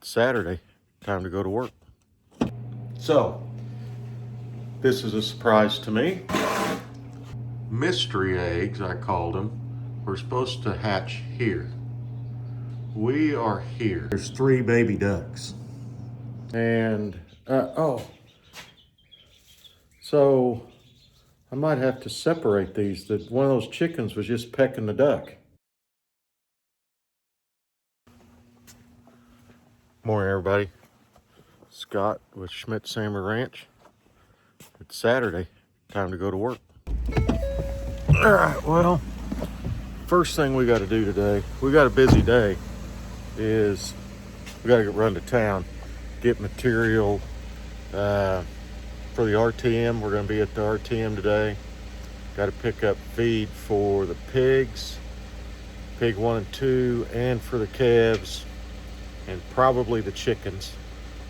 Saturday, time to go to work. So, this is a surprise to me. Mystery eggs, I called them, were supposed to hatch here. We are here. There's 3 baby ducks. And, so I might have to separate these. One of those chickens was just pecking the duck. Morning, everybody. Scott with Schmidt Sammer Ranch. It's Saturday, time to go to work. All right, well, first thing we got to do today, we got a busy day, is we got to run to town, get material for the RTM. We're going to be at the RTM today. Got to pick up feed for the pigs, pig 1 and 2, and for the calves, and probably the chickens.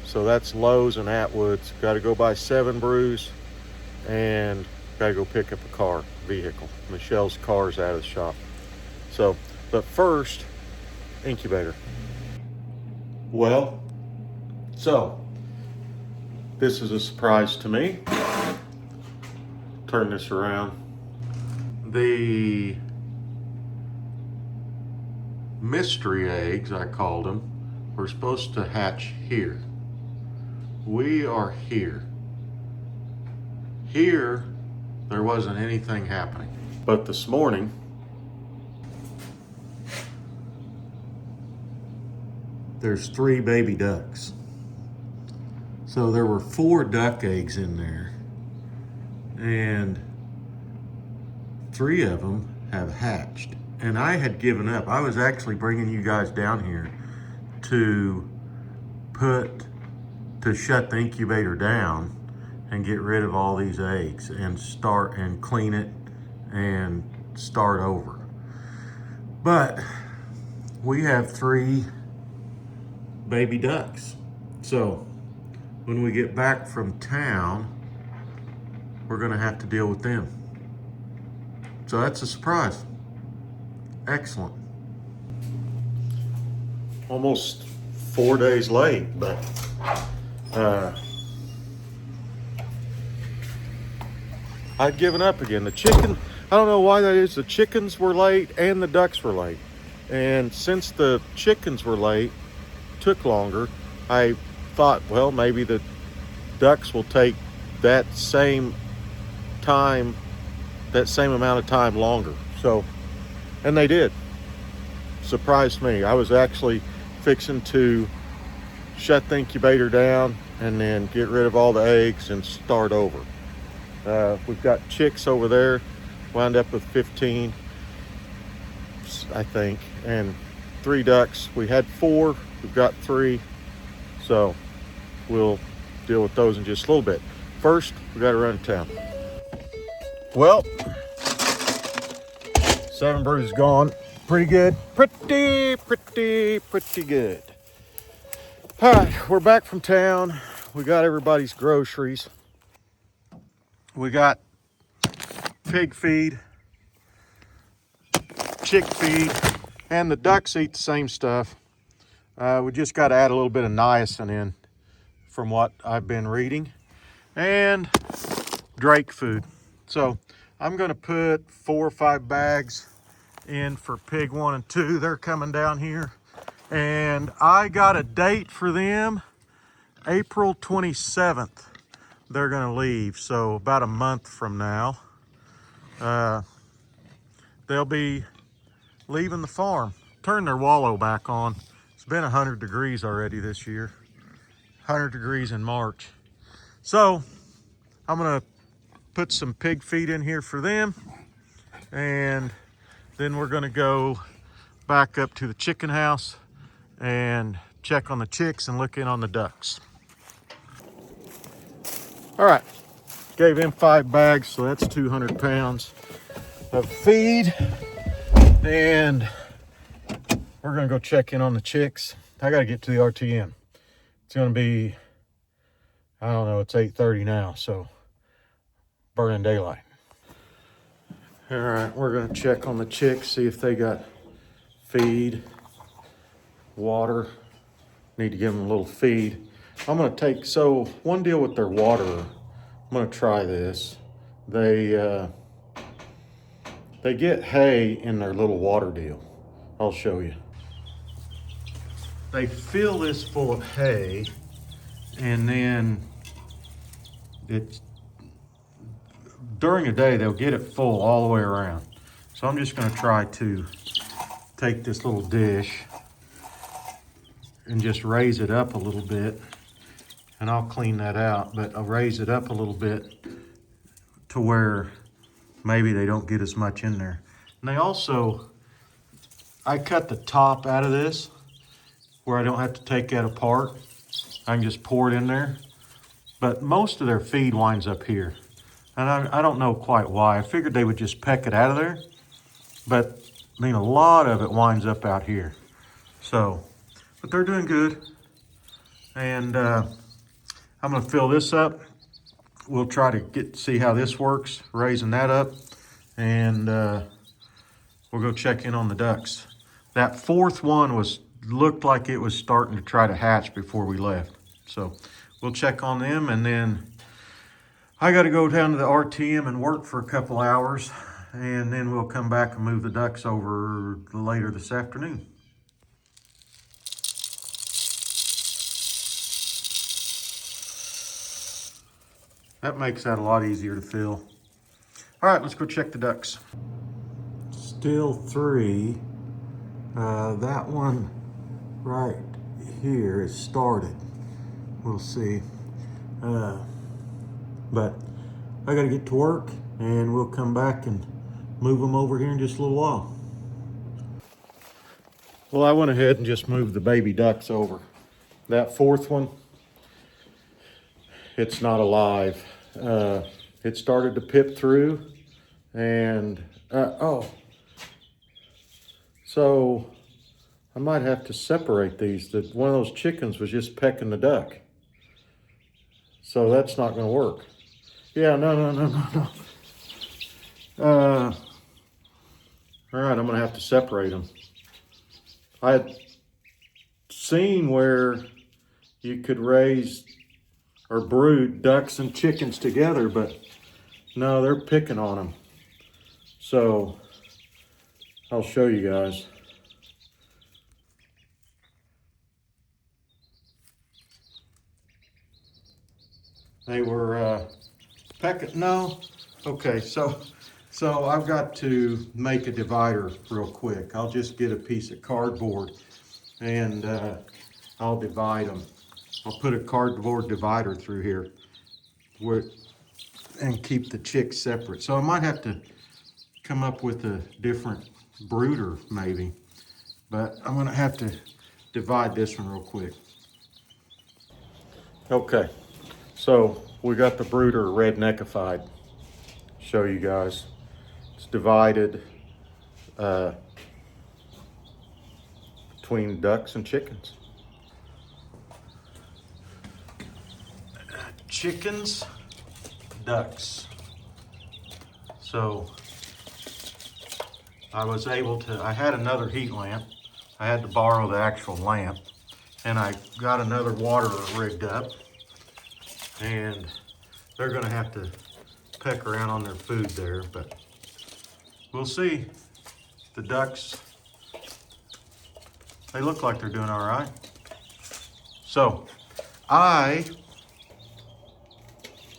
So that's Lowe's and Atwood's. Got to go buy 7 brews and got to go pick up a vehicle. Michelle's car's out of the shop. So, but first, incubator. Well, so this is a surprise to me. Turn this around. The mystery eggs, I called them, were supposed to hatch here. We are here. Here, there wasn't anything happening. But this morning, there's 3 baby ducks. So there were 4 duck eggs in there, and 3 of them have hatched. And I had given up. I was actually bringing you guys down here to shut the incubator down and get rid of all these eggs and start and clean it and start over. But we have 3 baby ducks. So when we get back from town, we're gonna have to deal with them. So that's a surprise. Excellent. Almost 4 days late, but I'd given up again. The chicken, I don't know why that is. The chickens were late and the ducks were late. And since the chickens were late, took longer, I thought, well, maybe the ducks will take that same amount of time longer. So, and they did. Surprised me. I was actually fixing to shut the incubator down and then get rid of all the eggs and start over. We've got chicks over there, wound up with 15, I think, and 3 ducks. We had 4, we've got 3, so we'll deal with those in just a little bit. First, we got to run to town. Well, 7 brews gone. Pretty good. Pretty good. All right, we're back from town. We got everybody's groceries. We got pig feed, chick feed, and the ducks eat the same stuff. We just got to add a little bit of niacin in from what I've been reading, and Drake food. So I'm going to put 4 or 5 bags in for pig 1 and 2. They're coming down here, and I got a date for them, April 27th. They're going to leave, so about a month from now, they'll be leaving the farm. Turn their wallow back on. It's been 100 degrees already this year. 100 degrees in March. So I'm going to put some pig feed in here for them, and then we're going to go back up to the chicken house and check on the chicks and look in on the ducks. All right, gave him 5 bags, so that's 200 pounds of feed. And we're gonna go check in on the chicks. I gotta get to the RTM. It's gonna be, I don't know, it's 8:30 now, so burning daylight. All right, we're gonna check on the chicks, see if they got feed, water, Need to give them a little feed. I'm gonna take, so one deal with their water, I'm gonna try this. They get hay in their little water deal. I'll show you. They fill this full of hay, and then it's, during the day, they'll get it full all the way around. So I'm just gonna try to take this little dish and just raise it up a little bit, and I'll clean that out, but I'll raise it up a little bit to where maybe they don't get as much in there. And they also, I cut the top out of this where I don't have to take that apart. I can just pour it in there. But most of their feed winds up here. And I don't know quite why. I figured they would just peck it out of there. But I mean, a lot of it winds up out here. So, but they're doing good. And I'm gonna fill this up. We'll try to see how this works, raising that up. And we'll go check in on the ducks. That fourth one looked like it was starting to try to hatch before we left. So we'll check on them, and then I got to go down to the RTM and work for a couple hours, and then we'll come back and move the ducks over later this afternoon. That makes that a lot easier to fill. All right, let's go check the ducks. Still 3. That one right here is started. We'll see. But I gotta get to work, and we'll come back and move them over here in just a little while. Well, I went ahead and just moved the baby ducks over. That fourth one, it's not alive. It started to pip through, and so I might have to separate these. One of those chickens was just pecking the duck. So that's not gonna work. Yeah, no. All right, I'm gonna have to separate them. I had seen where you could raise or brood ducks and chickens together, but no, they're picking on them. So I'll show you guys. They were pecking, no. Okay, so I've got to make a divider real quick. I'll just get a piece of cardboard, and I'll divide them. I'll put a cardboard divider through here and keep the chicks separate. So I might have to come up with a different brooder maybe, but I'm gonna have to divide this one real quick. Okay, so we got the brooder redneckified. Show you guys. It's divided between ducks and chickens. Chickens, ducks. So I had another heat lamp. I had to borrow the actual lamp, and I got another waterer rigged up, and they're gonna have to peck around on their food there, but we'll see. The ducks, they look like they're doing all right. So I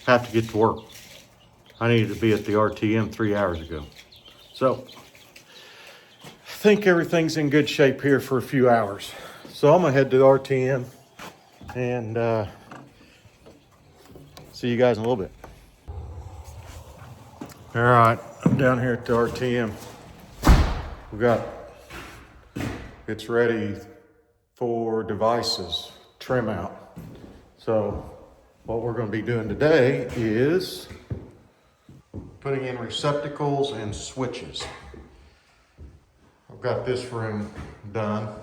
have to get to work. I needed to be at the RTM 3 hours ago. So I think everything's in good shape here for a few hours. So I'm gonna head to the RTM and see you guys in a little bit. All right, I'm down here at the RTM. It's ready for devices, trim out. So what we're going to be doing today is putting in receptacles and switches. I've got this room done.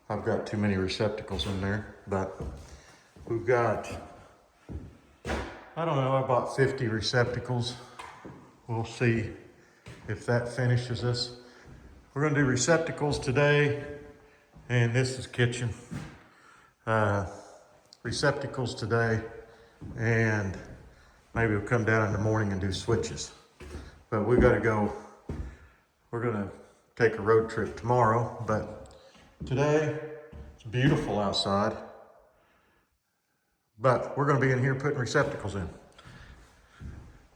I've got too many receptacles in there, but we've got, I don't know, I bought 50 receptacles. We'll see if that finishes us. We're gonna do receptacles today, and this is kitchen. uh, receptacles today, and maybe we'll come down in the morning and do switches. But we got to go. We're going to take a road trip tomorrow, but today it's beautiful outside. But we're going to be in here putting receptacles in.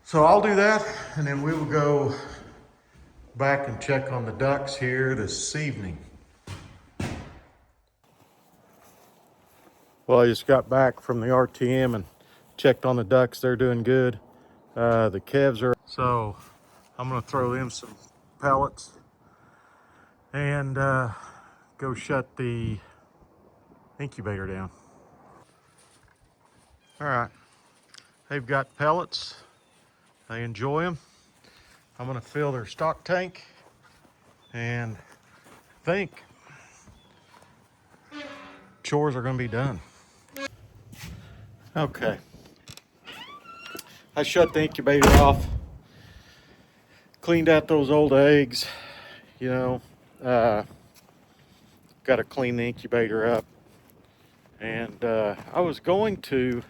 So I'll do that, and then we will go back and check on the ducks here this evening. Well, I just got back from the RTM and checked on the ducks. They're doing good. The calves are. So I'm going to throw them some pellets and go shut the incubator down. All right, they've got pellets. They enjoy them. I'm going to fill their stock tank, and I think chores are going to be done. Okay, I shut the incubator off, cleaned out those old eggs. You know, got to clean the incubator up, and I was going to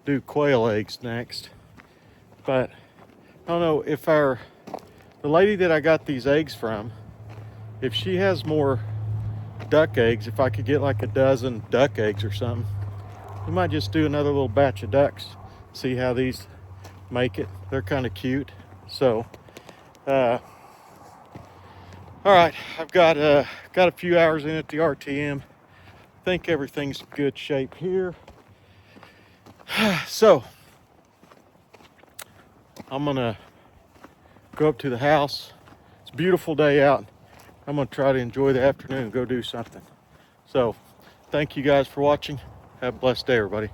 do quail eggs next, but I don't know if the lady that I got these eggs from, if she has more duck eggs, if I could get like a dozen duck eggs or something, we might just do another little batch of ducks, see how these make it. They're kind of cute. So all right, I've got a few hours in at the RTM. I think everything's in good shape here. So I'm gonna go up to the house. It's a beautiful day out. I'm gonna try to enjoy the afternoon and go do something. So thank you guys for watching. Have a blessed day, everybody.